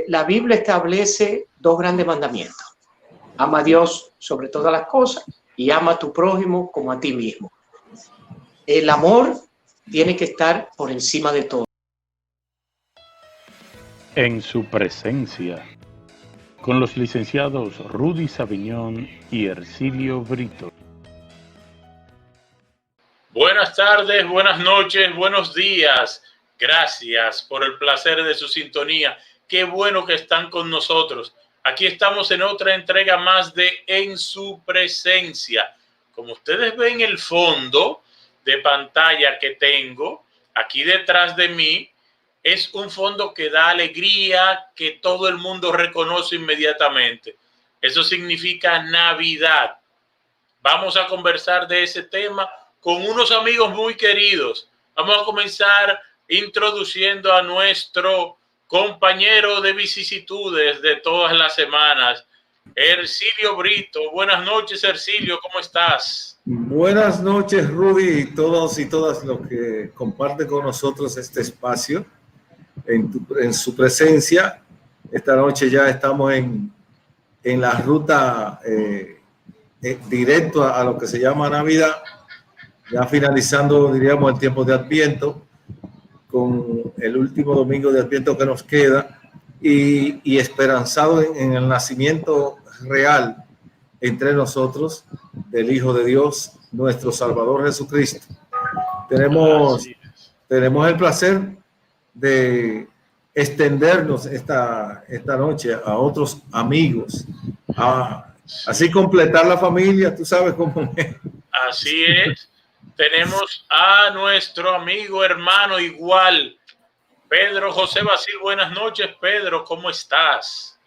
La Biblia establece dos grandes mandamientos. Ama a Dios sobre todas las cosas y ama a tu prójimo como a ti mismo. El amor tiene que estar por encima de todo. En su presencia, con los licenciados Rudy Saviñón y Ercilio Brito. Buenas tardes, buenas noches, buenos días. Gracias por el placer de su sintonía. Qué bueno que están con nosotros. Aquí estamos en otra entrega más de En su presencia. Como ustedes ven el fondo de pantalla que tengo aquí detrás de mí, es un fondo que da alegría, que todo el mundo reconoce inmediatamente. Eso significa Navidad. Vamos a conversar de ese tema con unos amigos muy queridos. Vamos a comenzar introduciendo a nuestro compañero de vicisitudes de todas las semanas, Ercilio Brito. Buenas noches, Ercilio, ¿cómo estás? Buenas noches, Rudy, y todos y todas los que comparten con nosotros este espacio en su presencia. Esta noche ya estamos en la ruta directo a lo que se llama Navidad, ya finalizando, diríamos, el tiempo de Adviento, con el último domingo de Adviento que nos queda y esperanzado en el nacimiento real entre nosotros del Hijo de Dios, nuestro Salvador Jesucristo. Tenemos el placer de extendernos esta noche a otros amigos, así completar la familia, tú sabes cómo es. Así es. Tenemos a nuestro amigo, hermano igual, Pedro José Basil. Buenas noches, Pedro, ¿cómo estás?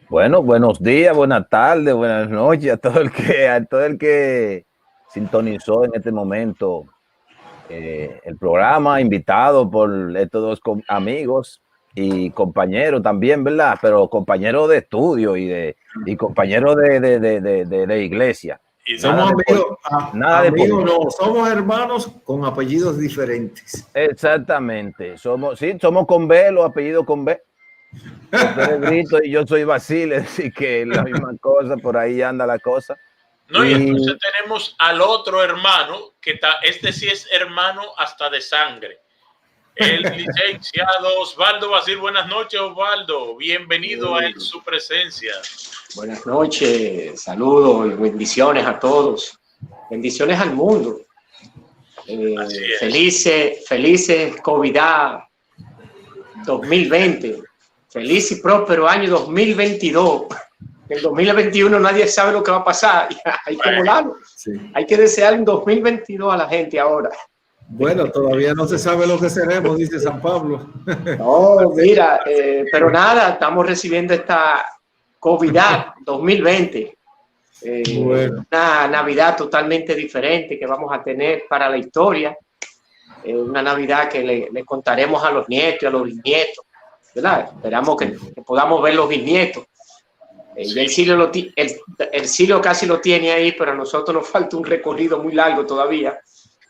Bueno, buenos días, buenas tardes, buenas noches a todo el que sintonizó en este momento el programa, invitado por estos dos amigos y compañeros también, ¿verdad? Pero compañeros de estudio y compañeros de iglesia. Y somos amigos, no, somos hermanos con apellidos diferentes. Exactamente, somos con B, los apellidos con B. Yo soy Brito y yo soy Basile, así que la misma cosa, por ahí anda la cosa. No, y entonces tenemos al otro hermano, este sí es hermano hasta de sangre. El licenciado Osvaldo Basil. Buenas noches, Osvaldo. Bienvenido a En su presencia. Buenas noches, saludos y bendiciones a todos. Bendiciones al mundo. Felices COVID 2020. Feliz y próspero año 2022. En 2021 nadie sabe lo que va a pasar. Hay que volarlo. Sí. Hay que desear un 2022 a la gente ahora. Bueno, todavía no se sabe lo que seremos, dice San Pablo. No, mira, pero nada, estamos recibiendo esta COVID 2020. Bueno. Una Navidad totalmente diferente que vamos a tener para la historia. Una Navidad que le contaremos a los nietos y a los bisnietos, ¿verdad? Esperamos que podamos ver los bisnietos. Sí. El Silio casi lo tiene ahí, pero a nosotros nos falta un recorrido muy largo todavía.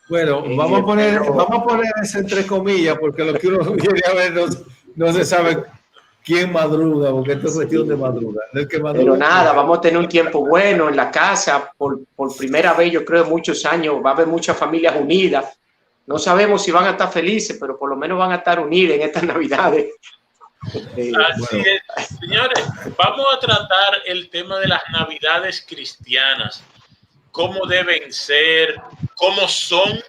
Bueno, vamos a poner eso entre comillas, porque lo que uno viene a ver no se sabe quién madruga, porque esto es cuestión de madrugar. Pero nada, vamos a tener un tiempo bueno en la casa. Por primera vez, yo creo, en muchos años, va a haber muchas familias unidas. No sabemos si van a estar felices, pero por lo menos van a estar unidas en estas Navidades. Así es. Señores, vamos a tratar el tema de las Navidades cristianas. Cómo deben ser, cómo son,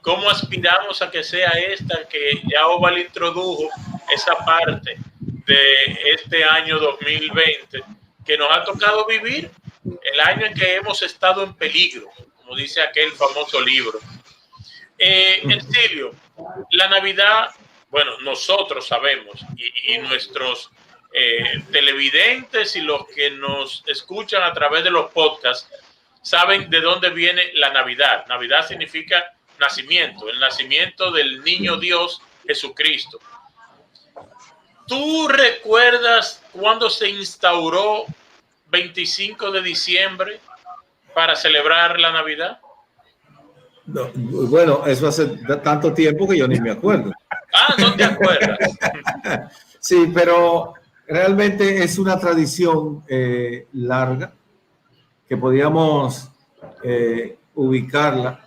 cómo aspiramos a que sea esta, que ya Oval introdujo esa parte de este año 2020, que nos ha tocado vivir, el año en que hemos estado en peligro, como dice aquel famoso libro. Ercilio, la Navidad, bueno, nosotros sabemos, y nuestros televidentes y los que nos escuchan a través de los podcasts, saben de dónde viene la Navidad. Navidad significa nacimiento, el nacimiento del niño Dios Jesucristo. ¿Tú recuerdas cuándo se instauró 25 de diciembre para celebrar la Navidad? No, bueno, eso hace tanto tiempo que yo ni me acuerdo. Ah, ¿no te acuerdas? Sí, pero realmente es una tradición larga que podríamos ubicarla.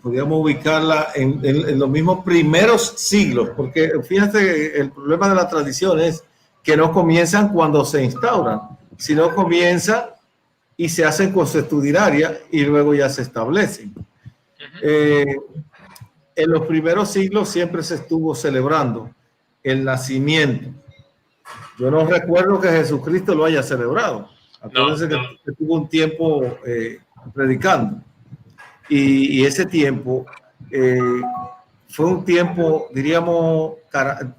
Podríamos ubicarla en los mismos primeros siglos, porque fíjate, el problema de la tradición es que no comienzan cuando se instauran, sino comienzan y se hacen consuetudinarias y luego ya se establecen. En los primeros siglos siempre se estuvo celebrando el nacimiento. Yo no recuerdo que Jesucristo lo haya celebrado. Acuérdense que tuvo un tiempo predicando. Y ese tiempo fue un tiempo, diríamos,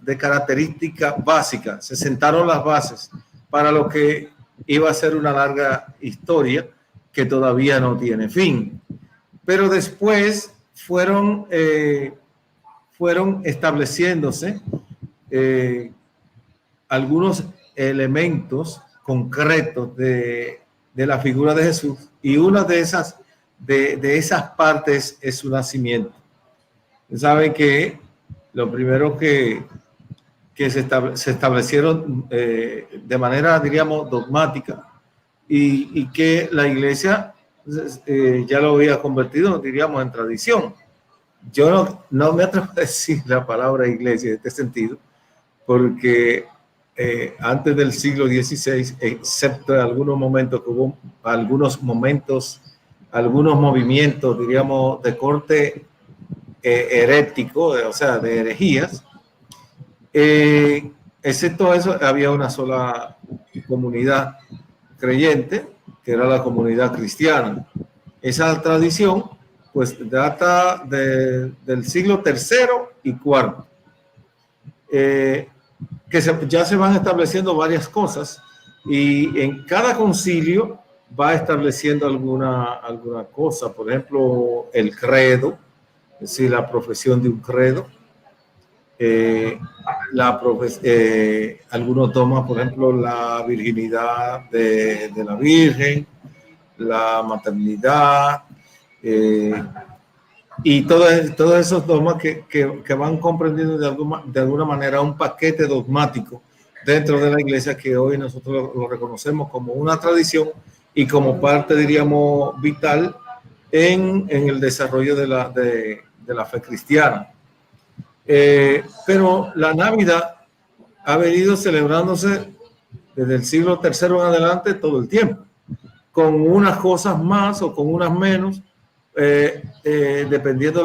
de característica básica. Se sentaron las bases para lo que iba a ser una larga historia que todavía no tiene fin. Pero después fueron estableciéndose algunos elementos concretos de la figura de Jesús, y una de esas partes es su nacimiento. Saben que lo primero que se establecieron de manera, diríamos, dogmática, y que la iglesia ya lo había convertido, diríamos, en tradición. Yo no me atrevo a decir la palabra iglesia en este sentido, porque antes del siglo XVI, excepto en algunos momentos que hubo algunos movimientos, diríamos, de corte herético, o sea, de herejías, excepto eso, había una sola comunidad creyente, que era la comunidad cristiana. Esa tradición, pues, data del siglo III y IV. Que ya se van estableciendo varias cosas, y en cada concilio va estableciendo alguna cosa. Por ejemplo, el credo, es decir, la profesión de un credo. Algunos toman, por ejemplo, la virginidad de la Virgen, la maternidad, y todos esos dogmas que van comprendiendo de alguna manera un paquete dogmático dentro de la iglesia, que hoy nosotros lo reconocemos como una tradición y como parte, diríamos, vital en el desarrollo de la fe cristiana. Pero la Navidad ha venido celebrándose desde el siglo III en adelante todo el tiempo, con unas cosas más o con unas menos, dependiendo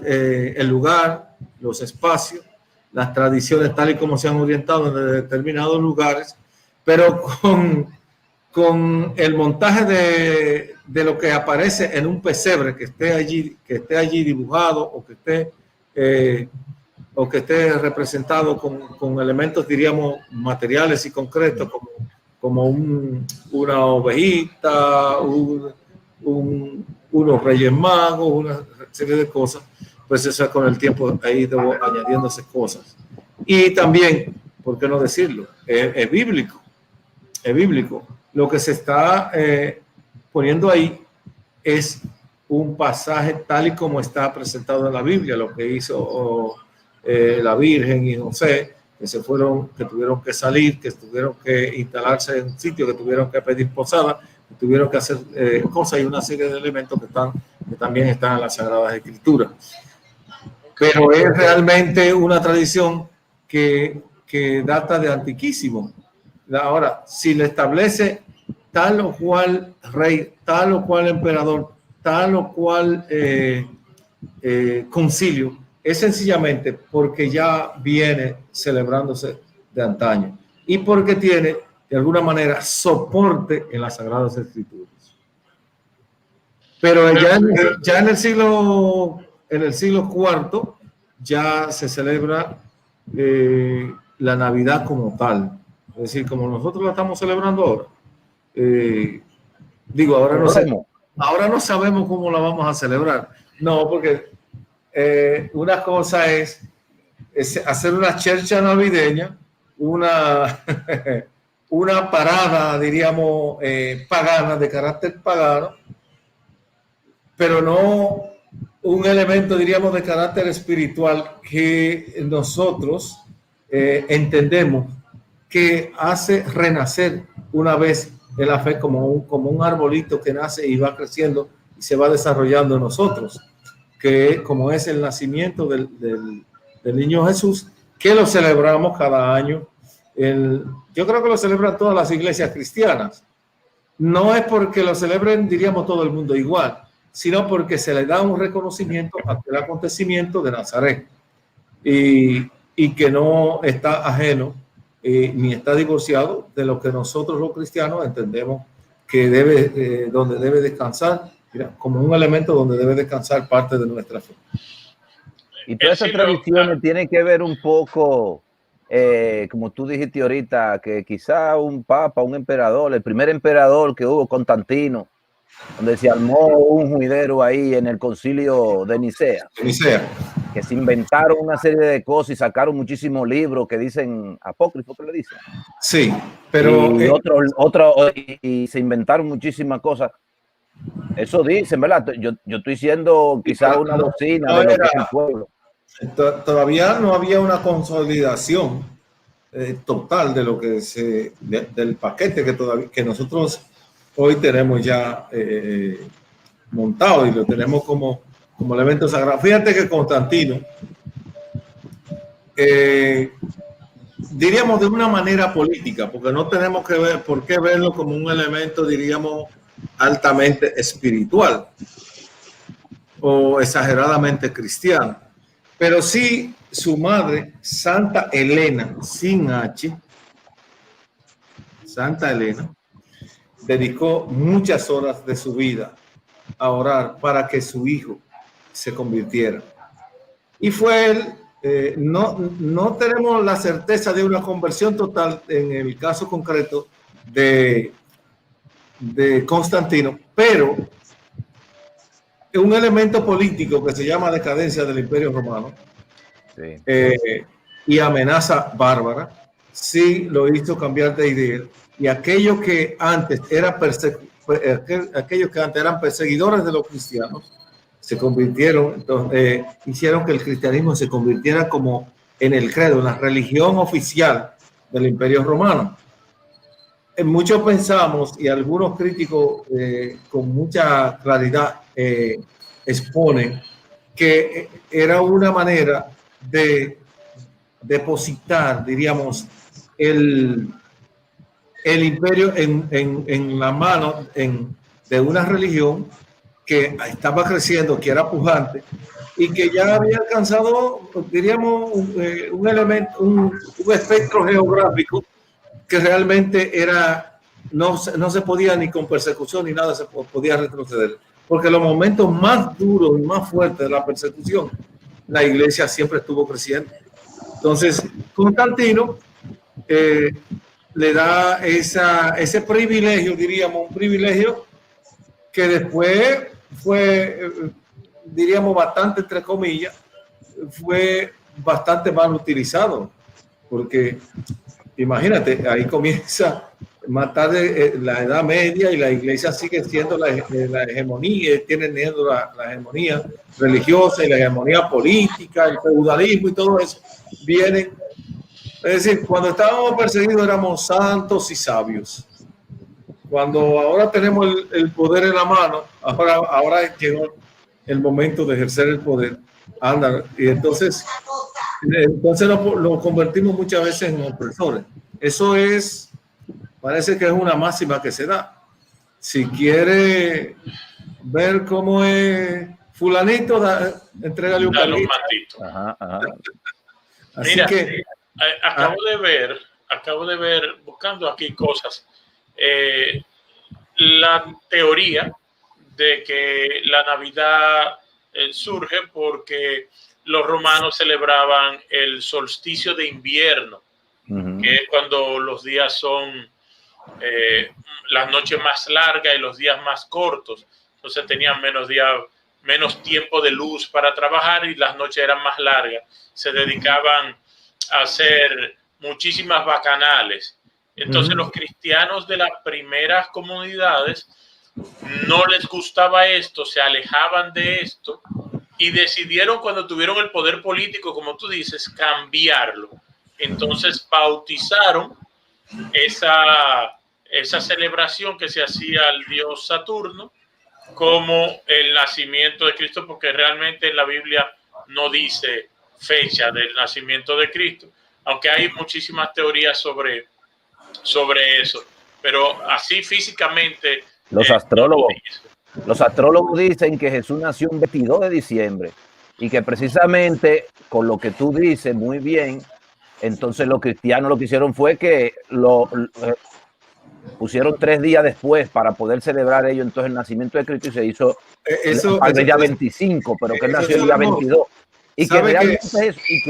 el lugar, los espacios, las tradiciones tal y como se han orientado en determinados lugares, pero con el montaje de lo que aparece en un pesebre que esté allí dibujado, o que esté representado con elementos, diríamos, materiales y concretos, como una ovejita, unos Reyes Magos, una serie de cosas. Pues eso, con el tiempo ha ido añadiéndose cosas. Y también, ¿por qué no decirlo? Es bíblico. Es bíblico. Lo que se está poniendo ahí es un pasaje tal y como está presentado en la Biblia, lo que hizo la Virgen y José, que tuvieron que salir, que tuvieron que instalarse en un sitio, que tuvieron que pedir posada, que tuvieron que hacer cosas, y una serie de elementos que también están en las Sagradas Escrituras. Pero es realmente una tradición que data de antiquísimo. Ahora, si le establece tal o cual rey, tal o cual emperador, tal o cual concilio, es sencillamente porque ya viene celebrándose de antaño y porque tiene, de alguna manera, soporte en las Sagradas Escrituras. Pero ya en el siglo IV ya se celebra la Navidad como tal. Es decir, como nosotros la estamos celebrando ahora. Ahora no sabemos cómo la vamos a celebrar. No, porque una cosa es hacer una chercha navideña, una parada, diríamos, pagana, de carácter pagano, pero no un elemento, diríamos, de carácter espiritual que nosotros entendemos que hace renacer una vez de la fe como un arbolito que nace y va creciendo y se va desarrollando en nosotros, que como es el nacimiento del niño Jesús, que lo celebramos cada año. Yo creo que lo celebran todas las iglesias cristianas. No es porque lo celebren, diríamos, todo el mundo igual, sino porque se le da un reconocimiento al acontecimiento de Nazaret y que no está ajeno ni está divorciado de lo que nosotros los cristianos entendemos que donde debe descansar, como un elemento donde debe descansar parte de nuestra fe. Y todas esas tradiciones tienen que ver un poco, como tú dijiste ahorita, que quizá un papa, un emperador, el primer emperador que hubo, Constantino, donde se armó un juidero ahí en el concilio de Nicea, que se inventaron una serie de cosas y sacaron muchísimos libros que dicen apócrifos, que le dicen. Sí, pero y se inventaron muchísimas cosas. Eso dicen, ¿verdad? Yo estoy siendo quizá una bocina de lo que es el pueblo. Todavía no había una consolidación total de lo que del paquete que nosotros hoy tenemos ya montado y lo tenemos como elemento sagrado. Fíjate que Constantino, diríamos de una manera política, porque no tenemos por qué verlo como un elemento, diríamos, altamente espiritual o exageradamente cristiano, pero sí su madre, Santa Elena, sin H, Santa Elena, dedicó muchas horas de su vida a orar para que su hijo se convirtiera. Y fue él, no tenemos la certeza de una conversión total en el caso concreto de Constantino, pero un elemento político que se llama decadencia del Imperio Romano, sí, y amenaza bárbara, sí lo hizo cambiar de idea, y aquellos que antes eran perseguidores de los cristianos se convirtieron, entonces, hicieron que el cristianismo se convirtiera como en el credo, en la religión oficial del Imperio Romano. Muchos pensamos, y algunos críticos con mucha claridad exponen, que era una manera de depositar, diríamos, el imperio en la mano de una religión que estaba creciendo, que era pujante y que ya había alcanzado, diríamos, un elemento, un espectro geográfico que realmente no se podía ni con persecución ni nada se podía retroceder, porque los momentos más duros y más fuertes de la persecución, la iglesia siempre estuvo creciendo. Entonces, Constantino le da ese privilegio, diríamos, un privilegio que después fue, diríamos, bastante, entre comillas, fue bastante mal utilizado, porque imagínate, ahí comienza más tarde la Edad Media y la iglesia sigue siendo la hegemonía, tienen la hegemonía religiosa y la hegemonía política, el feudalismo y todo eso viene. Es decir, cuando estábamos perseguidos éramos santos y sabios. Cuando ahora tenemos el poder en la mano, ahora llegó el momento de ejercer el poder. Anda, y entonces lo convertimos muchas veces en opresores. Eso parece que es una máxima que se da. Si quiere ver cómo es fulanito, entrégale un palito. Así mira, que acabo de ver, buscando aquí cosas, la teoría de que la Navidad surge porque los romanos celebraban el solsticio de invierno, que es cuando los días son las noches más largas y los días más cortos. Entonces tenían menos tiempo de luz para trabajar y las noches eran más largas. Se dedicaban a hacer muchísimas bacanales. Entonces los cristianos de las primeras comunidades no les gustaba esto, se alejaban de esto y decidieron, cuando tuvieron el poder político, como tú dices, cambiarlo. entonces bautizaron esa celebración que se hacía al dios Saturno como el nacimiento de Cristo, porque realmente en la Biblia no dice fecha del nacimiento de Cristo, aunque hay muchísimas teorías sobre eso, pero así físicamente los astrólogos dicen que Jesús nació un 22 de diciembre y que precisamente con lo que tú dices muy bien, entonces los cristianos lo que hicieron fue que lo pusieron 3 días después para poder celebrar ellos entonces el nacimiento de Cristo, y se hizo al día 25, pero que él nació el día 22. Y que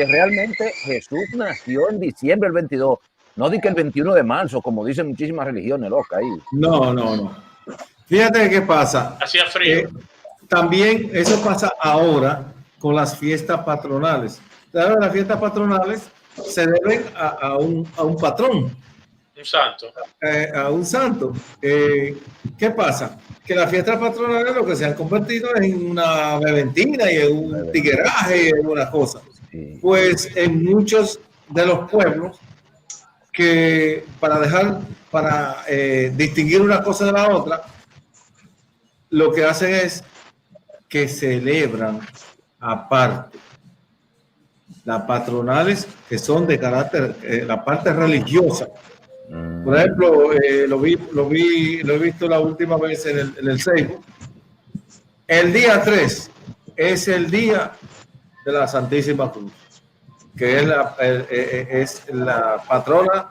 realmente Jesús nació en diciembre el 22, no di que el 21 de marzo, como dicen muchísimas religiones locas ahí. No. Fíjate qué pasa. Hacía frío. También eso pasa ahora con las fiestas patronales. Claro, las fiestas patronales se deben a un patrón. Un santo. A un santo. ¿Qué pasa? Que las fiestas patronales lo que se han convertido en una beventina y en un tigueraje y en una cosa. Sí. Pues en muchos de los pueblos que para distinguir una cosa de la otra, lo que hacen es que celebran aparte las patronales que son de carácter, la parte religiosa. Por ejemplo, lo he visto la última vez en el Seibo. El día 3 es el día de la Santísima Cruz, que es la patrona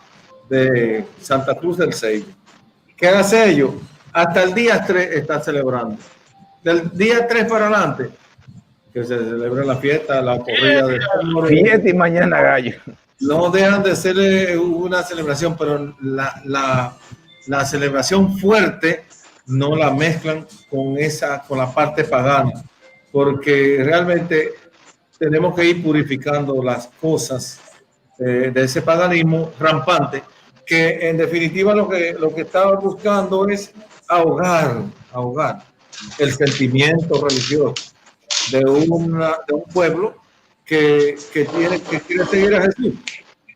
de Santa Cruz del Seibo. ¿Qué hace ellos? Hasta el día 3 están celebrando. Del día 3 para adelante, que se celebra la fiesta, la corrida de fiesta y mañana gallo. No dejan de ser una celebración, pero la celebración fuerte no la mezclan con la parte pagana, porque realmente tenemos que ir purificando las cosas de ese paganismo rampante, que en definitiva lo que estaba buscando es ahogar el sentimiento religioso de un pueblo que quiere seguir a Jesús.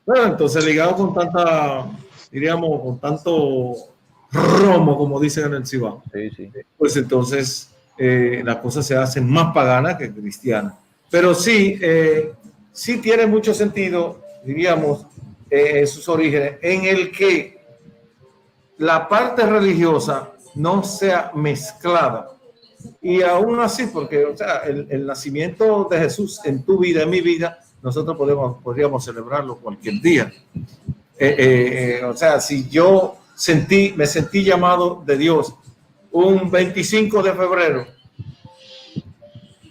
Bueno, entonces ligado con con tanto romo, como dicen en el Cibao, sí. Pues entonces las cosas se hacen más paganas que cristianas. Pero sí tiene mucho sentido, diríamos, sus orígenes, en el que la parte religiosa no sea mezclada. Y aún así, porque o sea, el nacimiento de Jesús en tu vida, en mi vida, nosotros podríamos celebrarlo cualquier día. O sea, si yo me sentí llamado de Dios un 25 de febrero,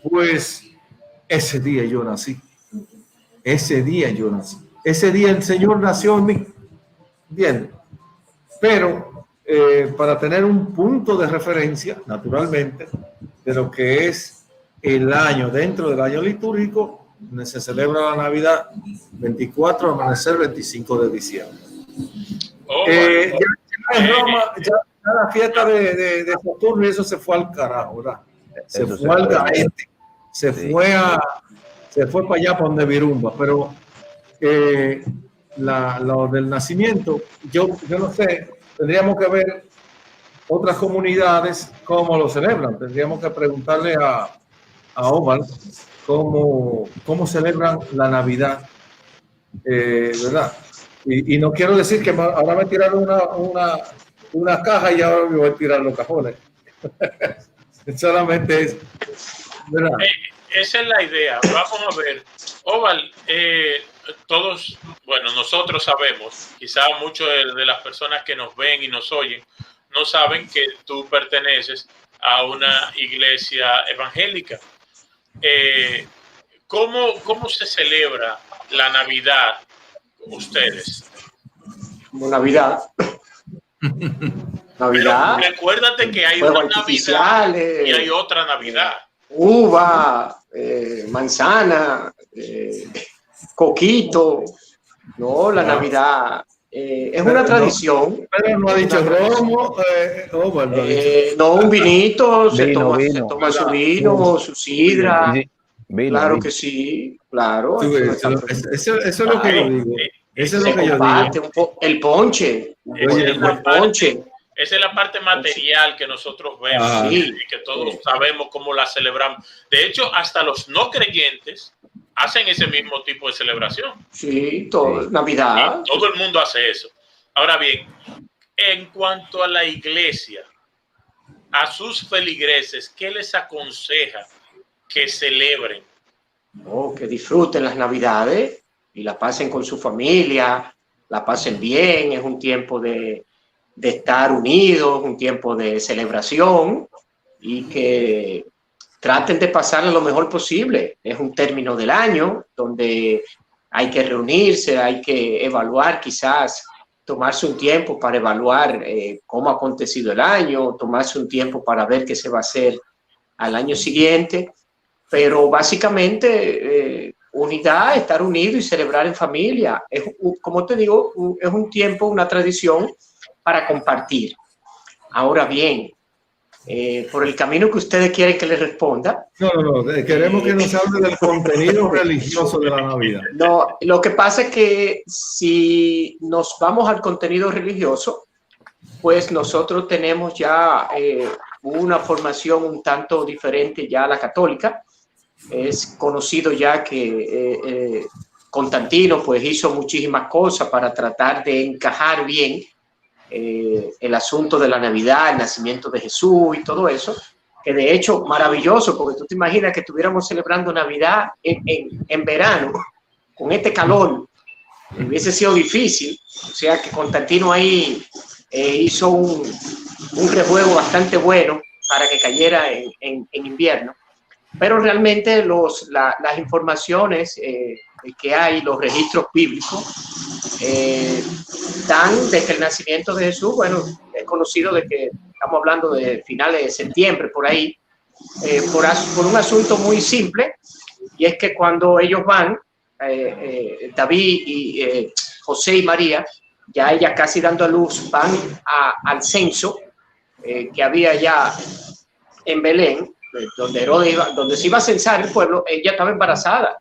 pues ese día yo nací. Ese día el Señor nació en mí. Bien. Pero para tener un punto de referencia, naturalmente, de lo que es el año dentro del año litúrgico, se celebra la Navidad 24, amanecer 25 de diciembre. Ya en Roma, ya la fiesta de Saturno, y eso se fue al carajo, ¿verdad? Se fue al garete, se fue para allá, para donde Virumba, pero lo del nacimiento, yo no sé, tendríamos que ver otras comunidades cómo lo celebran. Tendríamos que preguntarle a Oval cómo celebran la Navidad, ¿verdad? Y no quiero decir que ahora me tiraron una caja y ahora me voy a tirar los cajones. Solamente es, ¿verdad? Esa es la idea. Vamos a ver. Oval, todos, bueno, nosotros sabemos, quizá muchas de las personas que nos ven y nos oyen no saben que tú perteneces a una iglesia evangélica. ¿Cómo se celebra la Navidad ustedes? Como Navidad. Navidad. Pero recuérdate que hay una Navidad y hay otra Navidad. Uva, manzana, coquito. No, la Navidad es una tradición. Pero no ha dicho romo. No, un vinito, se toma su vino, su sidra. Claro que sí, claro. Eso es lo que yo digo. Eso es lo que yo digo. El ponche. Esa es la parte material que nosotros vemos y que todos sabemos cómo la celebramos. De hecho, hasta los no creyentes hacen ese mismo tipo de celebración. Sí, Navidad. Y todo el mundo hace eso. Ahora bien, en cuanto a la iglesia, a sus feligreses, ¿qué les aconseja que celebren? Que disfruten las Navidades y la pasen con su familia, la pasen bien, es un tiempo de estar unidos, un tiempo de celebración y que traten de pasarlo lo mejor posible. Es un término del año donde hay que reunirse, hay que evaluar, quizás tomarse un tiempo para evaluar cómo ha acontecido el año, tomarse un tiempo para ver qué se va a hacer al año siguiente, pero básicamente unidad, estar unido y celebrar en familia. Como te digo, es un tiempo, una tradición para compartir. Ahora bien, por el camino que ustedes quieren que les responda. No, queremos que nos hable del contenido religioso de la Navidad. No, lo que pasa es que si nos vamos al contenido religioso, pues nosotros tenemos ya una formación un tanto diferente ya a la católica. Es conocido ya que Constantino pues hizo muchísimas cosas para tratar de encajar bien el asunto de la Navidad, el nacimiento de Jesús y todo eso, que de hecho maravilloso, porque tú te imaginas que estuviéramos celebrando Navidad en verano, con este calor, hubiese sido difícil. O sea que Constantino ahí hizo un rejuego bastante bueno para que cayera en invierno. Pero realmente las informaciones que hay, los registros bíblicos, dan de que el nacimiento de Jesús, bueno, es conocido de que estamos hablando de finales de septiembre, por ahí, por un asunto muy simple, y es que cuando ellos van, David y José y María, ya ella casi dando a luz, van al censo que había ya en Belén, donde se iba a censar el pueblo. Ella estaba embarazada,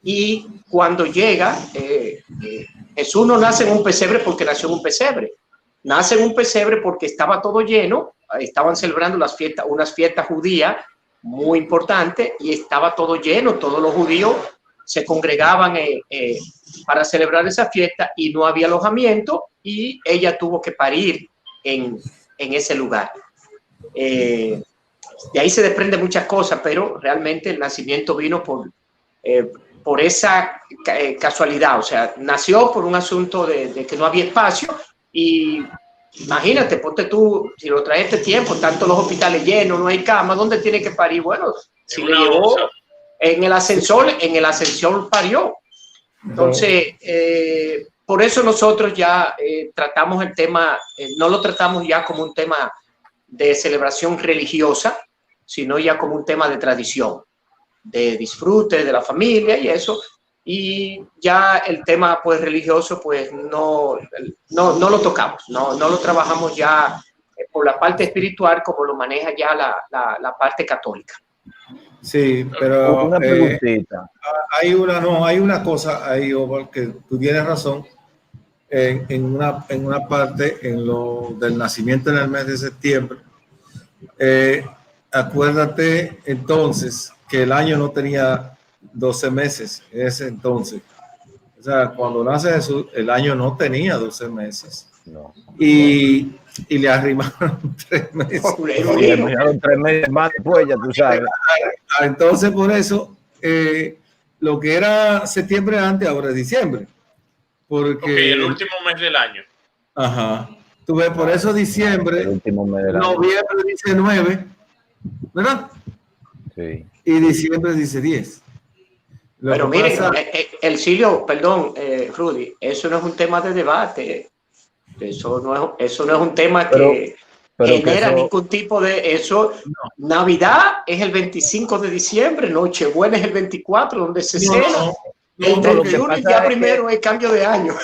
y cuando llega, Jesús no nace en un pesebre porque nació en un pesebre, nace en un pesebre porque estaba todo lleno, estaban celebrando unas fiestas judías muy importantes, y estaba todo lleno, todos los judíos se congregaban para celebrar esa fiesta, y no había alojamiento, y ella tuvo que parir en ese lugar. De ahí se desprende muchas cosas, pero realmente el nacimiento vino por esa casualidad. O sea, nació por un asunto de que no había espacio, y imagínate, ponte tú, si lo traes este tiempo, tanto los hospitales llenos, no hay cama, ¿dónde tiene que parir? Bueno, si le llevó en el ascensor parió. Entonces, por eso nosotros ya tratamos el tema, no lo tratamos ya como un tema de celebración religiosa, sino ya como un tema de tradición, de disfrute de la familia y eso. Y ya el tema pues religioso pues no lo tocamos, no lo trabajamos ya por la parte espiritual como lo maneja ya la parte católica. Sí, pero una preguntita. Hay una cosa ahí, Omar, que tú tienes razón en una parte, en lo del nacimiento en el mes de septiembre. Acuérdate entonces que el año no tenía 12 meses en ese entonces. O sea, cuando nace Jesús, el año no tenía 12 meses. No. Y le arrimaron 3 meses. Le arrimaron 3 meses más después, ya tú sabes. Entonces, por eso, lo que era septiembre antes, ahora es diciembre. Porque el último mes del año. Ajá. Tú ves, por eso diciembre, el último mes del noviembre año. Dice 9, ¿verdad? Sí. Y diciembre dice 10. Pero miren, Elcilio, perdón, Rudy, eso no es un tema de debate. Eso no es un tema que genera ningún tipo de eso. No. Navidad es el 25 de diciembre, Nochebuena es el 24, donde se cena. El 31 ya primero es cambio de año.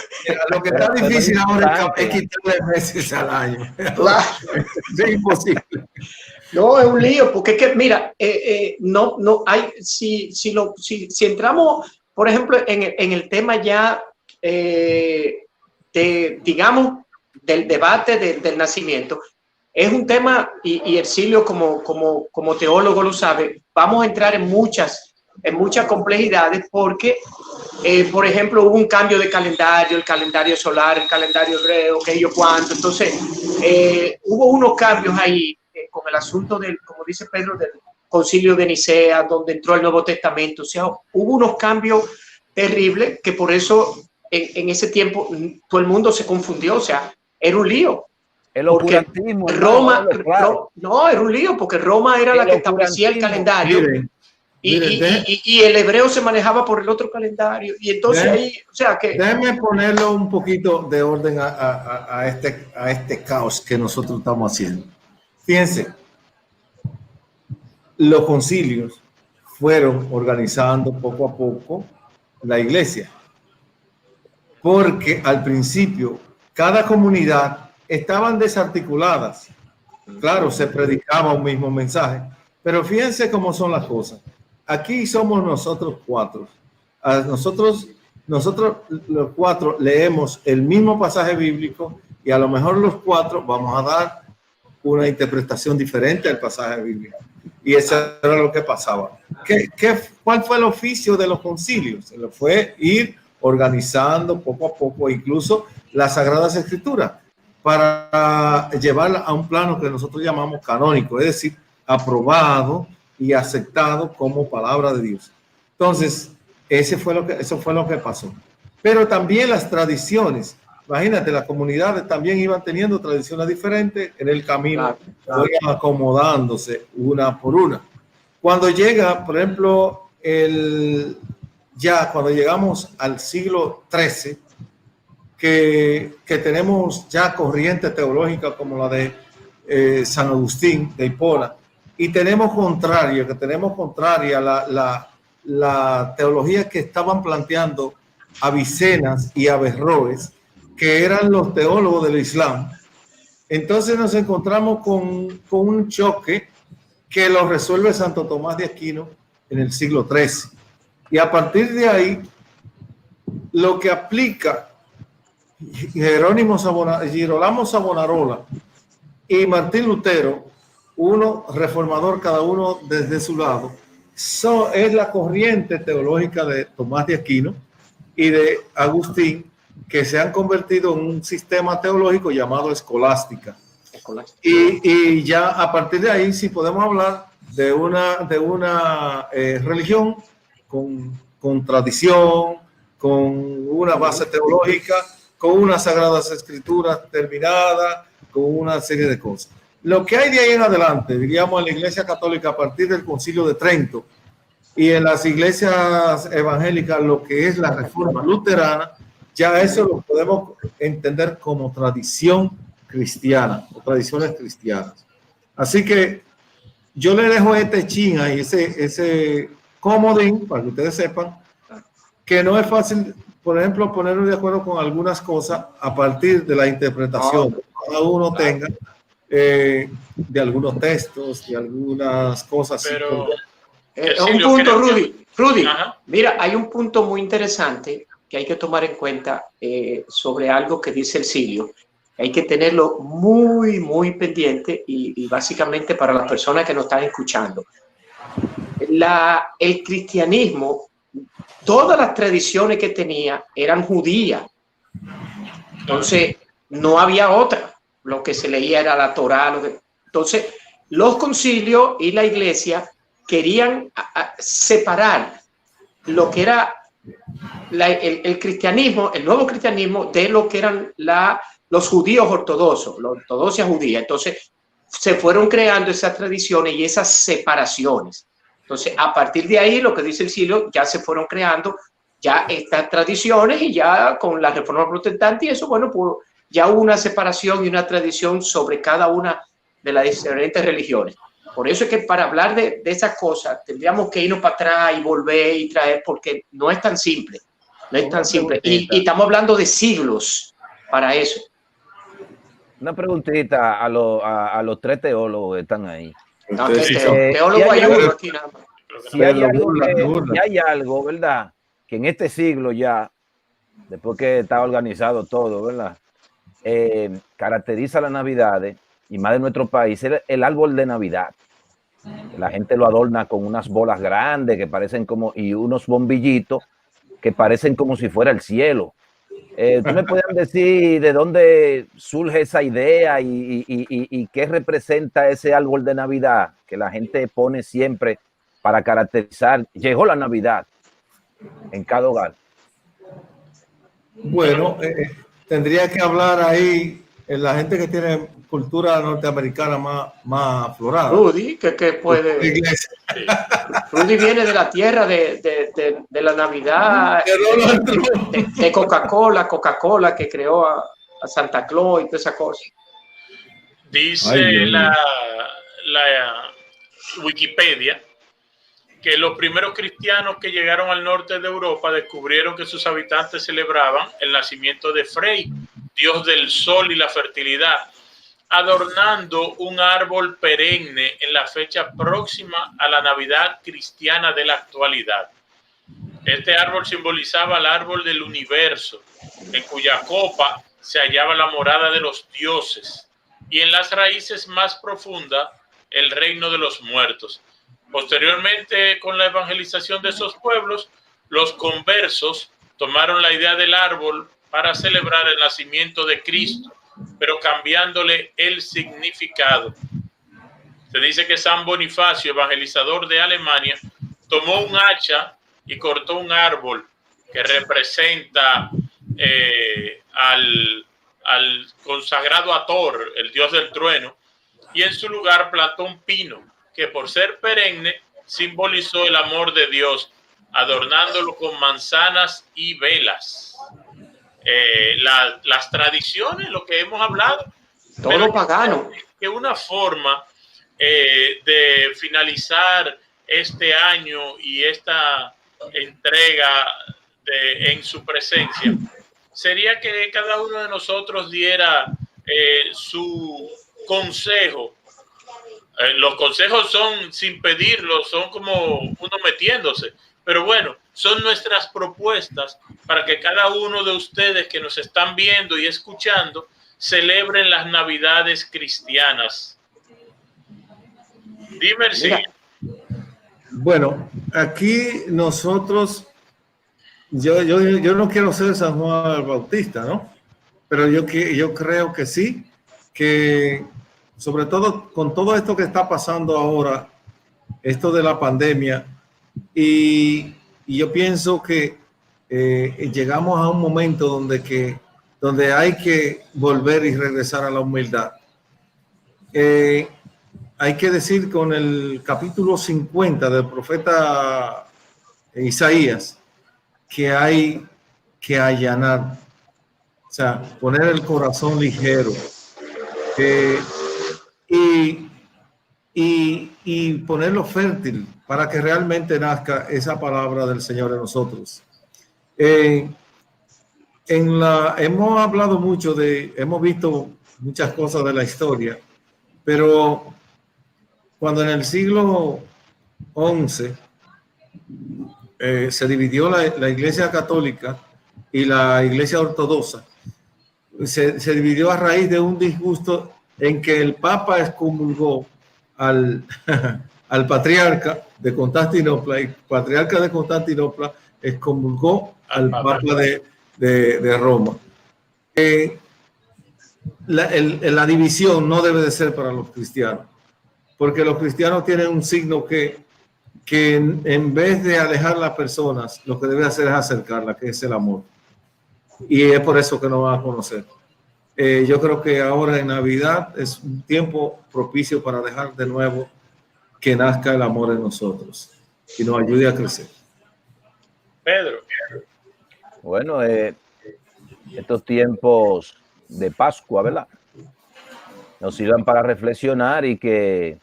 Lo que está difícil ahora es quitarle meses al año. Claro. Es imposible. No, es un lío, porque es que, mira, no hay, si entramos, por ejemplo, en el tema ya digamos, del debate del nacimiento, es un tema, y Ercilio como teólogo lo sabe, vamos a entrar en muchas complejidades porque, por ejemplo, hubo un cambio de calendario, el calendario solar, el calendario hebreo, que yo cuánto. Entonces, hubo unos cambios ahí con el asunto del, como dice Pedro, del Concilio de Nicea, donde entró el Nuevo Testamento. O sea, hubo unos cambios terribles que por eso en ese tiempo todo el mundo se confundió. O sea, era un lío. El oscurantismo. Roma, no, era un lío porque Roma era la que establecía el calendario. Y el hebreo se manejaba por el otro calendario. Y entonces ahí, o sea que... Déjeme ponerlo un poquito de orden a este caos que nosotros estamos haciendo. Fíjense, los concilios fueron organizando poco a poco la iglesia. Porque al principio, cada comunidad estaban desarticuladas. Claro, se predicaba un mismo mensaje. Pero fíjense cómo son las cosas. Aquí somos nosotros cuatro. Nosotros los cuatro leemos el mismo pasaje bíblico y a lo mejor los cuatro vamos a dar una interpretación diferente al pasaje bíblico. Y eso era lo que pasaba. ¿Cuál fue el oficio de los concilios? Fue ir organizando poco a poco incluso las Sagradas Escrituras para llevarla a un plano que nosotros llamamos canónico, es decir, aprobado y aceptado como palabra de Dios. Entonces, eso fue lo que pasó. Pero también las tradiciones, imagínate, las comunidades también iban teniendo tradiciones diferentes en el camino, iban acomodándose una por una. Cuando llega, por ejemplo, cuando llegamos al siglo XIII, que tenemos ya corriente teológica como la de San Agustín de Hipona, y tenemos contraria la teología que estaban planteando Avicenas y Averroes, que eran los teólogos del Islam. Entonces nos encontramos con un choque que lo resuelve Santo Tomás de Aquino en el siglo XIII. Y a partir de ahí, lo que aplica Girolamo Savonarola y Martín Lutero, uno reformador, cada uno desde su lado, es la corriente teológica de Tomás de Aquino y de Agustín, que se han convertido en un sistema teológico llamado escolástica. Y ya a partir de ahí sí podemos hablar de una religión con tradición, con una base teológica, con unas sagradas escrituras terminadas, con una serie de cosas. Lo que hay de ahí en adelante, diríamos en la Iglesia Católica a partir del Concilio de Trento y en las iglesias evangélicas, lo que es la Reforma Luterana, ya eso lo podemos entender como tradición cristiana o tradiciones cristianas. Así que yo le dejo este chin ahí, ese comodín, para que ustedes sepan que no es fácil, por ejemplo, ponernos de acuerdo con algunas cosas a partir de la interpretación que cada uno tenga de algunos textos, de algunas cosas. Pero un punto, Rudy, mira, hay un punto muy interesante que hay que tomar en cuenta sobre algo que dice Ercilio. Hay que tenerlo muy, muy pendiente y básicamente para las personas que nos están escuchando. El cristianismo, todas las tradiciones que tenía eran judías. Entonces, no había otra. Lo que se leía era la Torá. Entonces, los concilios y la iglesia querían separar lo que era el cristianismo, el nuevo cristianismo, de lo que eran los judíos ortodoxos, la ortodoxia judía. Entonces, se fueron creando esas tradiciones y esas separaciones. Entonces, a partir de ahí, lo que dice Ercilio, ya se fueron creando ya estas tradiciones y ya con la Reforma Protestante y eso, bueno, pues ya hubo una separación y una tradición sobre cada una de las diferentes religiones. Por eso es que para hablar de esas cosas tendríamos que irnos para atrás y volver y traer, porque no es tan simple. No es tan simple. Y estamos hablando de siglos para eso. Una preguntita a los tres teólogos que están ahí. Teólogo hay uno aquí nada más. Si hay algo, ¿verdad? Que en este siglo ya después que está organizado todo, ¿verdad? Caracteriza las Navidades, y más de nuestro país, el árbol de Navidad. La gente lo adorna con unas bolas grandes que parecen como, y unos bombillitos que parecen como si fuera el cielo. ¿Tú me puedes decir de dónde surge esa idea y qué representa ese árbol de Navidad que la gente pone siempre para caracterizar? Llegó la Navidad en cada hogar. Bueno, tendría que hablar ahí la gente que tiene cultura norteamericana más aflorada. Rudy, que puede. Rudy viene de la tierra de la Navidad, de Coca-Cola que creó a Santa Claus y toda esa cosa. Dice la Wikipedia que los primeros cristianos que llegaron al norte de Europa descubrieron que sus habitantes celebraban el nacimiento de Frey, dios del sol y la fertilidad, adornando un árbol perenne en la fecha próxima a la Navidad cristiana de la actualidad. Este árbol simbolizaba el árbol del universo, en cuya copa se hallaba la morada de los dioses, y en las raíces más profundas el reino de los muertos. Posteriormente, con la evangelización de esos pueblos, los conversos tomaron la idea del árbol para celebrar el nacimiento de Cristo, pero cambiándole el significado. Se dice que San Bonifacio, evangelizador de Alemania, tomó un hacha y cortó un árbol que representa al consagrado a Thor, el dios del trueno, y en su lugar plantó un pino que, por ser perenne, simbolizó el amor de Dios, adornándolo con manzanas y velas. Las tradiciones, lo que hemos hablado, todo pagano, que una forma de finalizar este año y esta entrega en su presencia sería que cada uno de nosotros diera su consejo. Los consejos son sin pedirlos, son como uno metiéndose, pero bueno, son nuestras propuestas para que cada uno de ustedes que nos están viendo y escuchando celebren las Navidades cristianas. Dime el siguiente. Bueno, aquí nosotros, yo no quiero ser San Juan el Bautista, ¿no? Pero yo creo que sí, que sobre todo con todo esto que está pasando ahora, esto de la pandemia, y yo pienso que llegamos a un momento donde hay que volver y regresar a la humildad. Hay que decir con el capítulo 50 del profeta Isaías que hay que allanar, o sea, poner el corazón ligero y ponerlo fértil para que realmente nazca esa palabra del Señor en nosotros. Hemos hablado mucho hemos visto muchas cosas de la historia, pero cuando en el siglo XI se dividió la Iglesia Católica y la Iglesia Ortodoxa, se dividió a raíz de un disgusto en que el Papa excomulgó al patriarca de Constantinopla, y el patriarca de Constantinopla excomulgó al Papa de Roma. La división no debe de ser para los cristianos, porque los cristianos tienen un signo que en vez de alejar las personas, lo que debe hacer es acercarlas, que es el amor. Y es por eso que nos van a conocer. Yo creo que ahora en Navidad es un tiempo propicio para dejar de nuevo que nazca el amor en nosotros y nos ayude a crecer. Pedro. Bueno, estos tiempos de Pascua, ¿verdad?, nos sirvan para reflexionar y que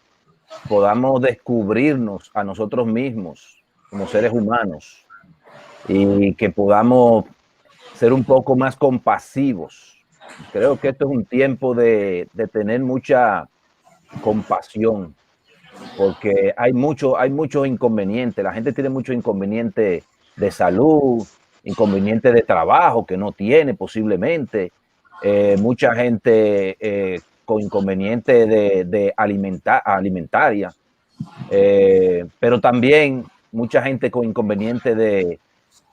podamos descubrirnos a nosotros mismos como seres humanos y que podamos ser un poco más compasivos. Creo que esto es un tiempo de tener mucha compasión, porque hay muchos inconvenientes. La gente tiene muchos inconvenientes de salud, inconveniente de trabajo que no tiene posiblemente, mucha gente con inconveniente de alimentaria, pero también mucha gente con inconveniente de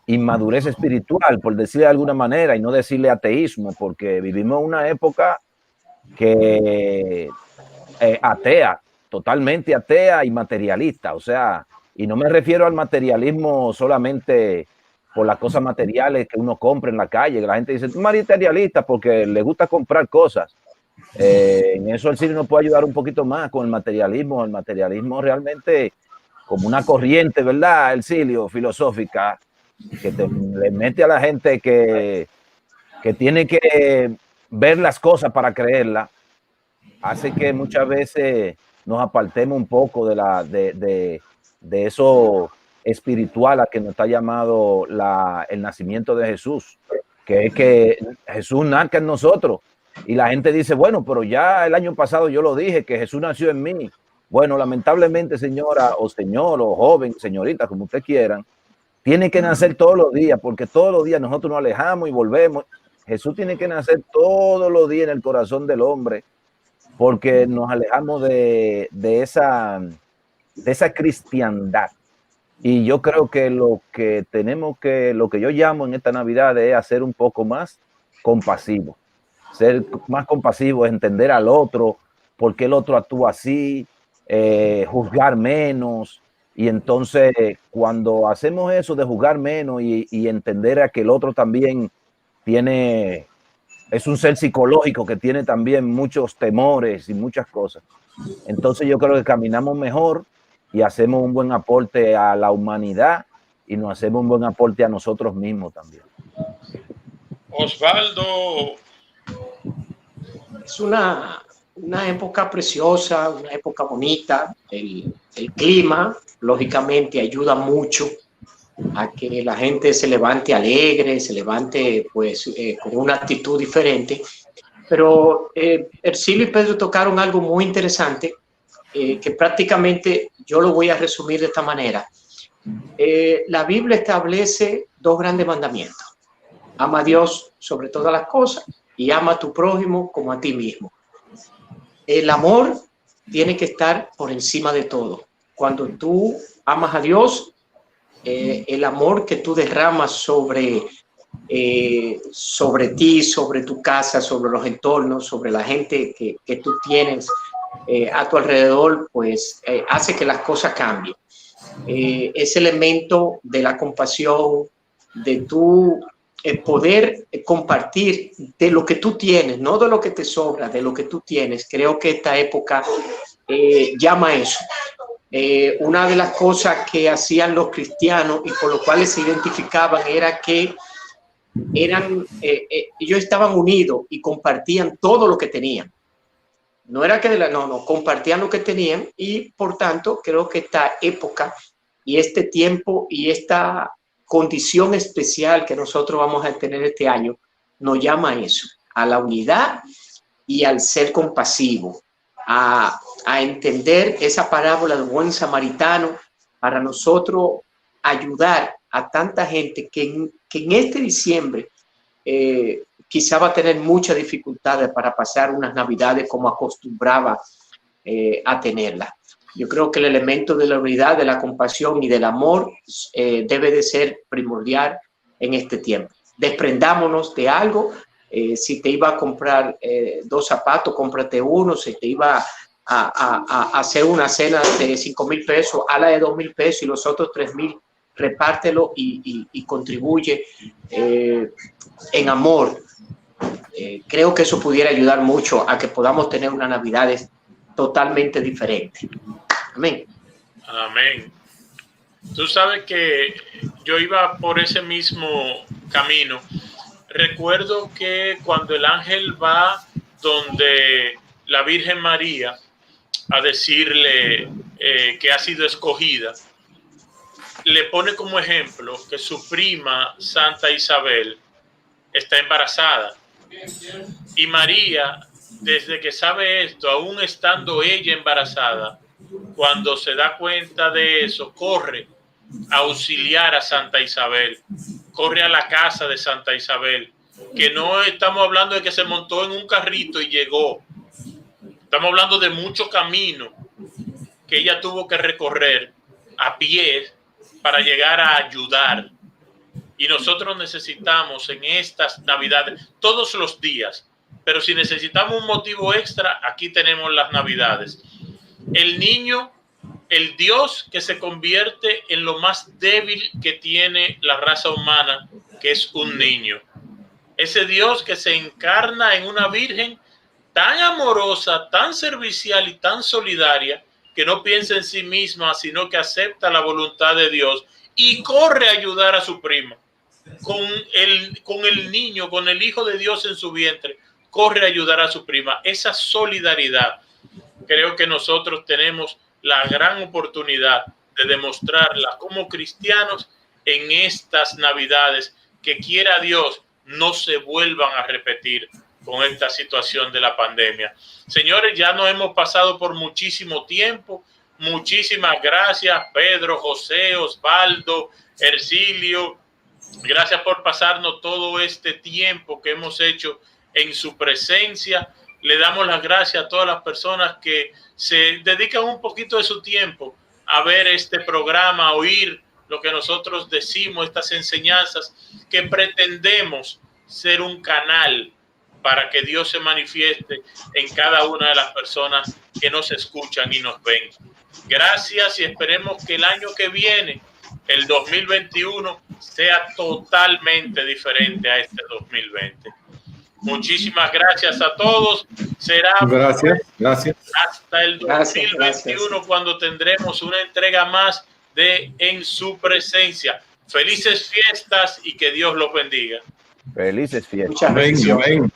inmadurez espiritual, por decirle de alguna manera, y no decirle ateísmo, porque vivimos una época que atea, totalmente atea y materialista, o sea, y no me refiero al materialismo solamente por las cosas materiales que uno compra en la calle, que la gente dice, tú materialista porque le gusta comprar cosas. En eso el cine nos puede ayudar un poquito más con el materialismo realmente como una corriente, ¿verdad? El Silio, filosófica, que le mete a la gente que tiene que ver las cosas para creerlas, hace que muchas veces nos apartemos un poco de eso espiritual a que nos está llamado el nacimiento de Jesús, que es que Jesús nazca en nosotros. Y la gente dice, bueno, pero ya el año pasado yo lo dije, que Jesús nació en mí. Bueno, lamentablemente, señora o señor o joven, señorita, como ustedes quieran, tiene que nacer todos los días, porque todos los días nosotros nos alejamos y volvemos. Jesús tiene que nacer todos los días en el corazón del hombre, porque nos alejamos de esa cristiandad. Y yo creo que lo que yo llamo en esta Navidad es hacer un poco más compasivo. Ser más compasivo es entender al otro, por qué el otro actúa así, juzgar menos. Y entonces cuando hacemos eso de juzgar menos y entender a que el otro también es un ser psicológico que tiene también muchos temores y muchas cosas, entonces yo creo que caminamos mejor y hacemos un buen aporte a la humanidad y nos hacemos un buen aporte a nosotros mismos también. Osvaldo. Es una época preciosa, una época bonita. El clima, lógicamente, ayuda mucho a que la gente se levante alegre, se levante pues con una actitud diferente. Pero Ercilio y Pedro tocaron algo muy interesante, que prácticamente yo lo voy a resumir de esta manera. La Biblia establece dos grandes mandamientos. Ama a Dios sobre todas las cosas y ama a tu prójimo como a ti mismo. El amor tiene que estar por encima de todo. Cuando tú amas a Dios, el amor que tú derramas sobre ti, sobre tu casa, sobre los entornos, sobre la gente que tú tienes a tu alrededor, pues hace que las cosas cambien. Ese elemento de la compasión, de tu poder compartir de lo que tú tienes, no de lo que te sobra, de lo que tú tienes. Creo que esta época llama a eso. Una de las cosas que hacían los cristianos y por lo cuales se identificaban era que ellos estaban unidos y compartían todo lo que tenían. No era que compartían lo que tenían, y por tanto creo que esta época y este tiempo y esta condición especial que nosotros vamos a tener este año nos llama a eso, a la unidad y al ser compasivo, a entender esa parábola del buen samaritano para nosotros ayudar a tanta gente que en este diciembre quizá va a tener muchas dificultades para pasar unas navidades como acostumbraba a tenerlas. Yo creo que el elemento de la unidad, de la compasión y del amor debe de ser primordial en este tiempo. Desprendámonos de algo. Si te iba a comprar 2 zapatos, cómprate uno. Si te iba a hacer una cena de 5,000 pesos, a la de 2,000 pesos, y los otros 3,000, repártelo y contribuye en amor. Creo que eso pudiera ayudar mucho a que podamos tener unas navidades totalmente diferentes. Amén. Amén. Tú sabes que yo iba por ese mismo camino. Recuerdo que cuando el ángel va donde la Virgen María a decirle que ha sido escogida, le pone como ejemplo que su prima Santa Isabel está embarazada. Y María, desde que sabe esto, aún estando ella embarazada, cuando se da cuenta de eso, corre a auxiliar a Santa Isabel corre a la casa de Santa Isabel, que no estamos hablando de que se montó en un carrito y llegó. Estamos hablando de mucho camino que ella tuvo que recorrer a pie para llegar a ayudar. Y nosotros necesitamos en estas Navidades, todos los días, pero si necesitamos un motivo extra, aquí tenemos las Navidades. El niño, el Dios que se convierte en lo más débil que tiene la raza humana, que es un niño. Ese Dios que se encarna en una virgen tan amorosa, tan servicial y tan solidaria, que no piensa en sí misma, sino que acepta la voluntad de Dios y corre a ayudar a su prima. Con el niño, con el Hijo de Dios en su vientre, corre a ayudar a su prima. Esa solidaridad, creo que nosotros tenemos la gran oportunidad de demostrarla como cristianos en estas Navidades, que quiera Dios no se vuelvan a repetir con esta situación de la pandemia. Señores, ya nos hemos pasado por muchísimo tiempo. Muchísimas gracias, Pedro, José, Osvaldo, Ercilio. Gracias por pasarnos todo este tiempo que hemos hecho en su presencia. Le damos las gracias a todas las personas que se dedican un poquito de su tiempo a ver este programa, a oír lo que nosotros decimos, estas enseñanzas, que pretendemos ser un canal para que Dios se manifieste en cada una de las personas que nos escuchan y nos ven. Gracias, y esperemos que el año que viene, el 2021, sea totalmente diferente a este 2020. Muchísimas gracias a todos. Será gracias. hasta el 2021 cuando tendremos una entrega más de En su presencia. Felices fiestas y que Dios los bendiga. Felices fiestas. Muchas bendiciones. Amén.